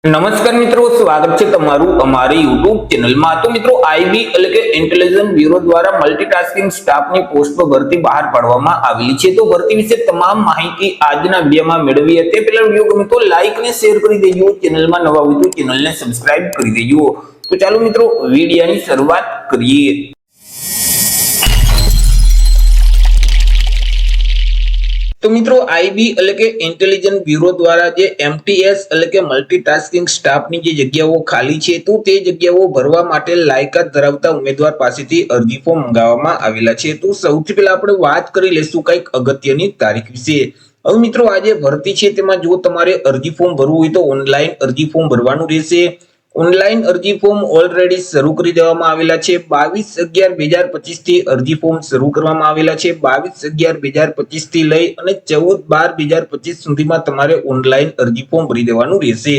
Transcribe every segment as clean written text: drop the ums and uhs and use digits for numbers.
નમસ્કાર મિત્રો, સ્વાગત છે તમારું અમારી YouTube ચેનલમાં। તો મિત્રો આઈબી એટલે કે ઇન્ટેલિજન્સ બ્યુરો દ્વારા મલ્ટીટાસ્કિંગ સ્ટાફની પોસ્ટ પર ભરતી બહાર પાડવામાં આવેલી છે। તો ભરતી વિશે તમામ માહિતી આજના વિડીયોમાં મેળવીએ તે પહેલા વિડીયો ગમે તો લાઈક ને શેર કરી દેજો, ચેનલમાં નવા હોય તો ચેનલને સબસ્ક્રાઇબ કરી દેજો। તો ચાલો મિત્રો વિડીયોની શરૂઆત કરીએ। તો મિત્રો આઈબી એટલે કે ઇન્ટેલિજન્સ બ્યુરો દ્વારા જે એમટીએસ એટલે કે મલ્ટીટાસ્કિંગ સ્ટાફની જે જગ્યાઓ ખાલી છે તો તે જગ્યાઓ ભરવા માટે લાયકાત ધરાવતા ઉમેદવાર પાસેથી અરજી ફોર્મ મંગાવવામાં આવેલા છે। તો સૌથી પહેલા આપણે વાત કરી લેશું કંઈક અગત્યની તારીખ વિશે। હવે મિત્રો આજે ભરતી છે તેમાં જો તમારે અરજી ફોર્મ ભરવું હોય તો ઓનલાઈન અરજી ફોર્મ ભરવાનું રહેશે। ઓનલાઈન અરજી ફોર્મ ઓલરેડી શરૂ કરી દેવામાં આવેલા છે। 22/11/2025 થી અરજી ફોર્મ શરૂ કરવામાં આવેલા છે। 22/11/2025 થી લઈ અને 14/12/2025 સુધીમાં તમારે ઓનલાઈન અરજી ફોર્મ ભરી દેવાનું રહેશે।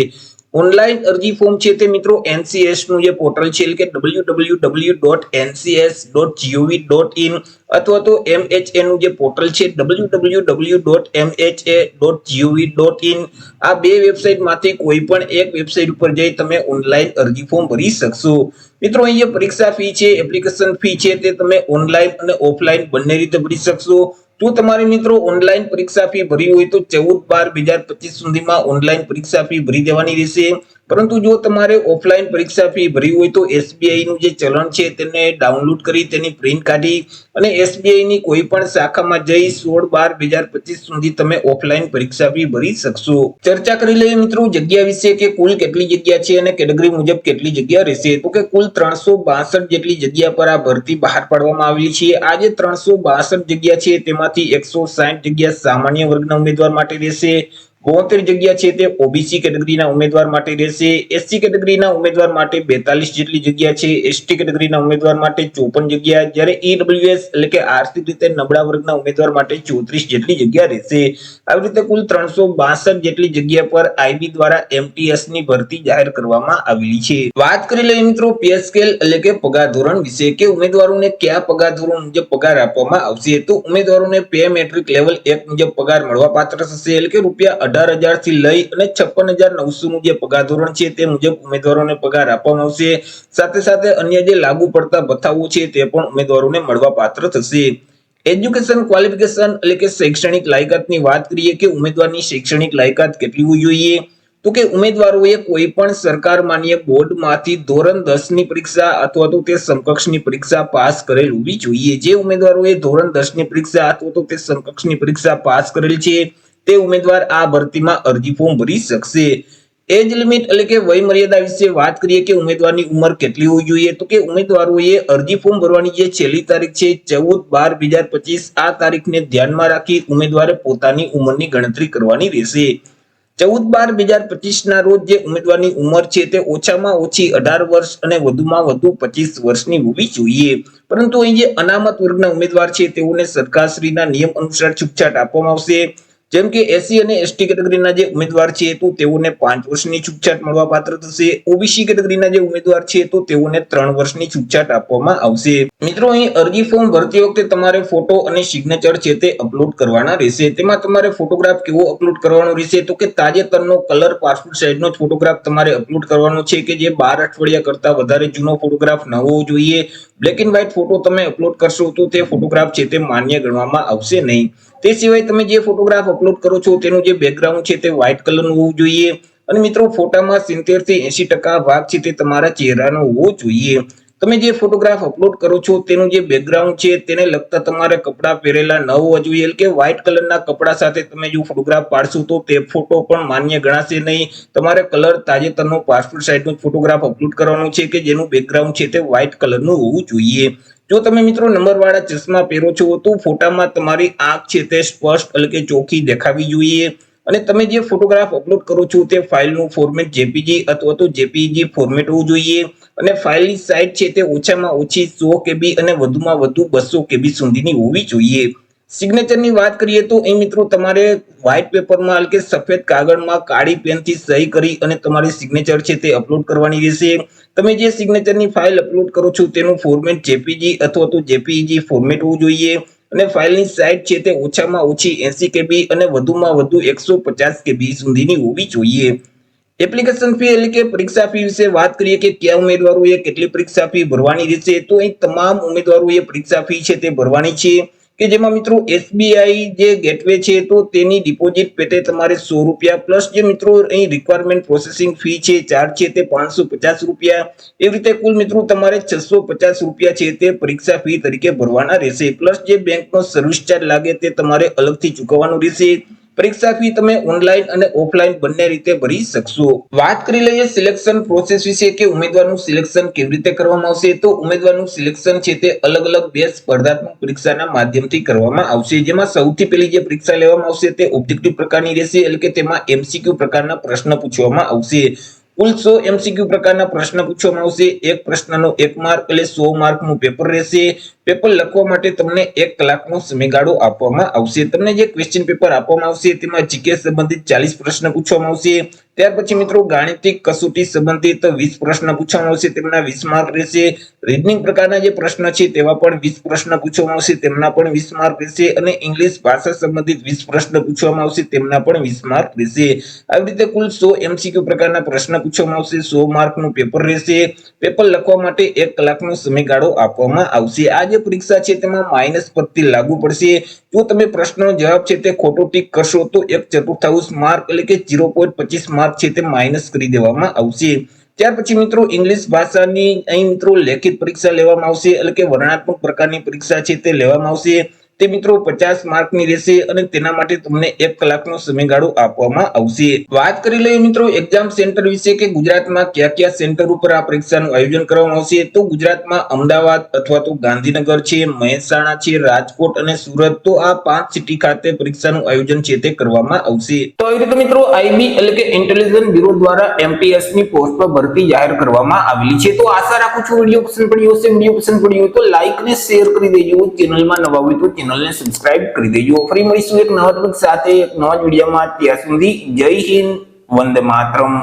ઓનલાઈન અરજી ફોર્મ છે તે મિત્રો NCS નું જે પોર્ટલ છે એટલે કે www.ncs.gov.in અથવા તો MHA નું જે પોર્ટલ છે www.mha.gov.in આ બે વેબસાઇટ માંથી કોઈ પણ એક વેબસાઇટ ઉપર જઈ તમે ઓનલાઈન અરજી ફોર્મ ભરી શકશો। મિત્રો અહીંયા પરીક્ષા ફી છે, એપ્લિકેશન ફી છે તે તમે ઓનલાઈન અને ઓફલાઈન બંને રીતે ભરી શકશો। જો તમારે મિત્રો ઓનલાઈન પરીક્ષા ફી ભરી હોય તો 14/12/2025 સુધીમાં ઓનલાઈન પરીક્ષા ફી ભરી દેવાની રહેશે। પરંતુ જો તમારે ઓફલાઈન પરીક્ષા ફી ભરી હોય તો SBI નું જે ચલણ છે તેને ડાઉનલોડ કરી તેની પ્રિન્ટ કાઢી અને SBI ની કોઈ પણ શાખામાં જઈ 16/12/2025 સુધી તમે ઓફલાઈન પરીક્ષા ફી ભરી શકશો। ચર્ચા કરી લઈએ મિત્રો જગ્યા વિશે કે કુલ કેટલી જગ્યા છે અને કેટેગરી મુજબ કેટલી જગ્યા રહેશે। તો કે કુલ 362 જેટલી જગ્યા પર આ ભરતી બહાર પાડવામાં આવેલી છે। આ જે 362 જગ્યા છે તેમાંથી 160 જગ્યા સામાન્ય વર્ગના ઉમેદવાર માટે રહેશે। 72 જગ્યા છે તે ઓબીસી કેટેગરીના ઉમેદવાર માટે રહેશે। એસસી કેટેગરીના ઉમેદવાર માટે 42 જેટલી જગ્યા છે। એસટી કેટેગરીના ઉમેદવાર માટે 54 જગ્યા, જ્યારે ઈડબ્લ્યુએસ એટલે કે આર્થિક રીતે નબળા વર્ગના ઉમેદવાર માટે 34 જેટલી જગ્યા રહેશે। આવી રીતે કુલ 362 જેટલી જગ્યા પર આઈબી દ્વારા એમટીએસ ની ભરતી જાહેર કરવામાં આવેલી છે। વાત કરી લઈએ મિત્રો પે સ્કેલ એટલે કે પગાર ધોરણ વિશે કે ઉમેદવારોને કયા પગાર ધોરણ મુજબ પગાર આપવામાં આવશે। તો ઉમેદવારોને પે મેટ્રિક લેવલ 1 મુજબ પગાર મળવાપાત્ર થશે એટલે કે ₹18,000 થી લઈ અને 56,900 નું જે પગાર ધોરણ છે તે મુજબ ઉમેદવારોને પગાર આપવામાં આવશે। સાથે સાથે અન્ય જે લાગુ પડતા ભથ્થાઓ છે તે પણ ઉમેદવારોને મળવાપાત્ર થશે। એજ્યુકેશન ક્વોલિફિકેશન એટલે કે શૈક્ષણિક લાયકાતની વાત કરીએ કે ઉમેદવારની શૈક્ષણિક લાયકાત કેટલી હોવી જોઈએ। તો કે ઉમેદવારોએ કોઈ પણ સરકાર માન્ય બોર્ડમાંથી ધોરણ 10 ની પરીક્ષા અથવા તો તે સમકક્ષની પરીક્ષા પાસ કરેલ હોવી જોઈએ। જે ઉમેદવારોએ ધોરણ 10 ની પરીક્ષા અથવા તો તે સમકક્ષની પરીક્ષા પાસ કરેલ છે તે ઉમેદવાર આ ભરતીમાં અરજી ફોર્મ ભરી શકશે। એજ લિમિટ એટલે કે વય મર્યાદા વિશે વાત કરીએ કે ઉમેદવારની ઉંમર કેટલી હોવી જોઈએ। તો કે ઉમેદવારોએ અરજી ફોર્મ ભરવાની જે છેલ્લી તારીખ છે 14/12/2025 આ તારીખને ધ્યાનમાં રાખી ઉમેદવારે પોતાની ઉંમરની ગણતરી કરવાની રહેશે। 14/12/2025 ના રોજ જે ઉમેદવારની ઉંમર છે તે ઓછામાં ઓછી 18 વર્ષ અને વધુમાં વધુ 25 વર્ષની હોવી જોઈએ। પરંતુ અહીં જે અનામત વર્ગના ઉમેદવાર છે તેઓને સરકારશ્રીના નિયમ અનુસાર છૂટછાટ આપવામાં આવશે। જેમ કે એસસી અને એસટી કેટેગરીના જે ઉમેદવાર છે તો તેઓને 5 વર્ષની છૂટછાટ મળવાપાત્ર થશે। ઓબીસી કેટેગરીના જે ઉમેદવાર છે તો તેઓને 3 વર્ષની છૂટછાટ આપવામાં આવશે। મિત્રો અહીં અરજી ફોર્મ ભરતી વખતે તમારે ફોટો અને સિગ્નેચર છે તે અપલોડ કરવાના રહેશે। તેમાં તમારે ફોટોગ્રાફ કેવો અપલોડ કરવાનો રહેશે તો કે તાજેતરનો કલર પાસપોર્ટ સાઇઝનો ફોટોગ્રાફ તમારે અપલોડ કરવાનો છે કે જે 12 અઠવાડિયા કરતા વધારે જૂનો ફોટોગ્રાફ ન હોવો જોઈએ। બ્લેક એન્ડ વ્હાઇટ ફોટો તમે અપલોડ કરશો તો તે ફોટોગ્રાફ છે તે માન્ય ગણવામાં આવશે નહીં। તે સિવાય તમે જે ફોટોગ્રાફ અપલોડ કરો છો તેનું જે બેકગ્રાઉન્ડ છે તે વ્હાઇટ કલરનું હોવું જોઈએ। અને મિત્રો ફોટામાં 70 થી 80% ભાગ છે તે તમારા ચહેરાનો હોવો જોઈએ। તમે જે ફોટોગ્રાફ અપલોડ કરો છો તેનું જે બેકગ્રાઉન્ડ છે તેને લગતા તમારે કપડાં પહેરેલા ન હોવા જોઈએ એટલે કે વ્હાઇટ કલરના કપડા સાથે તમે જો ફોટોગ્રાફ પાડશો તો તે ફોટો પણ માન્ય ગણાશે નહીં। તમારે કલર તાજેતરનો પાસપોર્ટ સાઇઝનો ફોટોગ્રાફ અપલોડ કરવાનો છે કે જેનું બેકગ્રાઉન્ડ છે તે વ્હાઇટ કલરનું હોવું જોઈએ। જો તમે મિત્રો નંબરવાળા ચશ્મા પહેરો છો તો ફોટામાં તમારી આંખ છે તે સ્પષ્ટ એટલે કે ચોખ્ખી દેખાવી જોઈએ। અને તમે જે ફોટોગ્રાફ અપલોડ કરો છો તે ફાઇલનું ફોર્મેટ જેપીજી અથવા તો જેપીઈજી ફોર્મેટ હોવું જોઈએ। અને ફાઇલની સાઇઝ છે તે ઓછામાં ઓછી 100 KB અને વધુમાં વધુ 200 KB સુધીની હોવી જોઈએ। સિગ્નેચરની વાત કરીએ તો અહીં મિત્રો તમારે વ્હાઇટ પેપરમાં એટલે કે સફેદ કાગળમાં કાળી પેનથી સહી કરી અને તમારી સિગ્નેચર છે તે અપલોડ કરવાની રહેશે। તમે જે સિગ્નેચરની ફાઇલ અપલોડ કરો છો તેનું ફોર્મેટ જેપીજી અથવા તો જેપીઈજી ફોર્મેટ હોવું જોઈએ। અને ફાઇલની સાઇઝ છે તે ઓછામાં ઓછી 80 KB અને વધુમાં વધુ 150 KB સુધીની હોવી જોઈએ। એપ્લિકેશન ફી એટલે કે પરીક્ષા ફી વિશે વાત કરીએ કે કયા ઉમેદવારોએ કેટલી પરીક્ષા ફી ભરવાની રહેશે, તો અહીં તમામ ઉમેદવારોએ પરીક્ષા ફી છે તે ભરવાની છે, કે જેમાં મિત્રો એસબીઆઈ જે ગેટવે છે તો તેની ડિપોઝિટ પેટે તમારે 100 રૂપિયા પ્લસ જે મિત્રો અહીં રિક્વાયરમેન્ટ પ્રોસેસિંગ ફી છે ચાર્જ છે તે 550 રૂપિયા, એવી રીતે કુલ મિત્રો તમારે 650 રૂપિયા છે તે પરીક્ષા ફી તરીકે ભરવાના રહેશે, પ્લસ જે બેંકનો સર્વિસ ચાર્જ લાગે તે તમારે અલગથી ચૂકવવાનું રહેશે। પરીક્ષા ફી તમે ઓનલાઈન અને ઓફલાઈન બંને રીતે ભરી શકશો। વાત કરી લઈએ સિલેક્શન પ્રોસેસ વિશે કે ઉમેદવારનું સિલેક્શન કેવી રીતે કરવામાં આવશે, તો ઉમેદવારનું સિલેક્શન છે તે અલગ અલગ બે સ્પર્ધાત્મક પરીક્ષાના માધ્યમથી કરવામાં આવશે, જેમાં સૌથી પહેલી જે પરીક્ષા લેવામાં આવશે તે ઓબ્જેક્ટિવ પ્રકારની રહેશે, એટલે કે તેમાં એમસીક્યુ પ્રકારના પ્રશ્ન પૂછવામાં આવશે। કુલ 100 એમસીક્યુ પ્રકારના પ્રશ્ન પૂછવામાં આવશે, એક પ્રશ્નનો 1 માર્ક એટલે 100 માર્કનું પેપર રહેશે। પેપર લખવા માટે તમને 1 કલાકનો સમયગાળો આપવામાં આવશે। તમને જે ક્વેશ્ચન પેપર આપવામાં આવશે તેમાં જીકે સંબંધિત 40 પ્રશ્ન પૂછવામાં આવશે। ત્યાર પછી મિત્રો ગાણિતિક કસોટી સંબંધિત 20 પ્રશ્ન પૂછવામાં આવશે, તેમના 20 માર્ક રહેશે। રીઝનિંગ પ્રકારના જે પ્રશ્ન છે તેવા પણ 20 પ્રશ્ન પૂછવામાં આવશે, તેમના પણ 20 માર્ક રહેશે, અને ઇંગ્લિશ ભાષા સંબંધિત 20 પ્રશ્ન પૂછવામાં આવશે, તેમના પણ 20 માર્ક રહેશે। આવી રીતે કુલ 100 એમસીક્યુ પ્રકારના પ્રશ્ન પૂછવામાં આવશે, 100 માર્કનું પેપર રહેશે। પેપર લખવા માટે 1 કલાકનો સમયગાળો આપવામાં આવશે। આ જે પરીક્ષા છે તેમાં માઇનસ પદ્ધતિ લાગુ પડશે। જો તમે પ્રશ્નનો જવાબ છે તે ખોટો ટીક કરશો તો 1/4 માર્ક એટલે કે 0.25 માર્ક છે તે માઇનસ કરી દેવામાં આવશે। ત્યાર પછી મિત્રો ઇંગ્લિશ ભાષાની અહીં મિત્રો લેખિત પરીક્ષા લેવામાં આવશે, એટલે કે વર્ણનાત્મક પ્રકારની પરીક્ષા છે તે લેવામાં આવશે। તે મિત્રો 50 માર્કની રહેશે અને તેના માટે તમને 1 કલાકનો સમયગાળો આપવામાં આવશે। વાત કરી લઈએ મિત્રો એક્ઝામ સેન્ટર વિશે કે ગુજરાતમાં કયા કયા સેન્ટર ઉપર આ પરીક્ષાનું આયોજન કરવામાં આવશે, તો ગુજરાતમાં અમદાવાદ અથવા તો ગાંધીનગર છે, મહેસાણા છે, રાજકોટ અને સુરત, તો આ 5 સિટી ખાતે પરીક્ષાનું આયોજન છે તે કરવામાં આવશે। તો આવી રીતે મિત્રો આઈબી એટલે કે ઇન્ટેલિજન્સ બ્યુરો દ્વારા એમટીએસ ની પોસ્ટ પર ભરતી જાહેર કરવામાં આવેલી છે। તો આશા રાખું છું વિડિયો પસંદ પડ્યો હશે। વિડિયો પસંદ પડ્યો હોય તો લાઈક ને શેર કરી દેજો, ચેનલમાં નવા હોય તો ચેનલને સબસ્ક્રાઇબ કરી દેજો। ફરી મળીશું એક નવા ટોપિક સાથે એક નવા વિડિયોમાં, ત્યાં સુધી જય હિન્દ, વંદે માતરમ।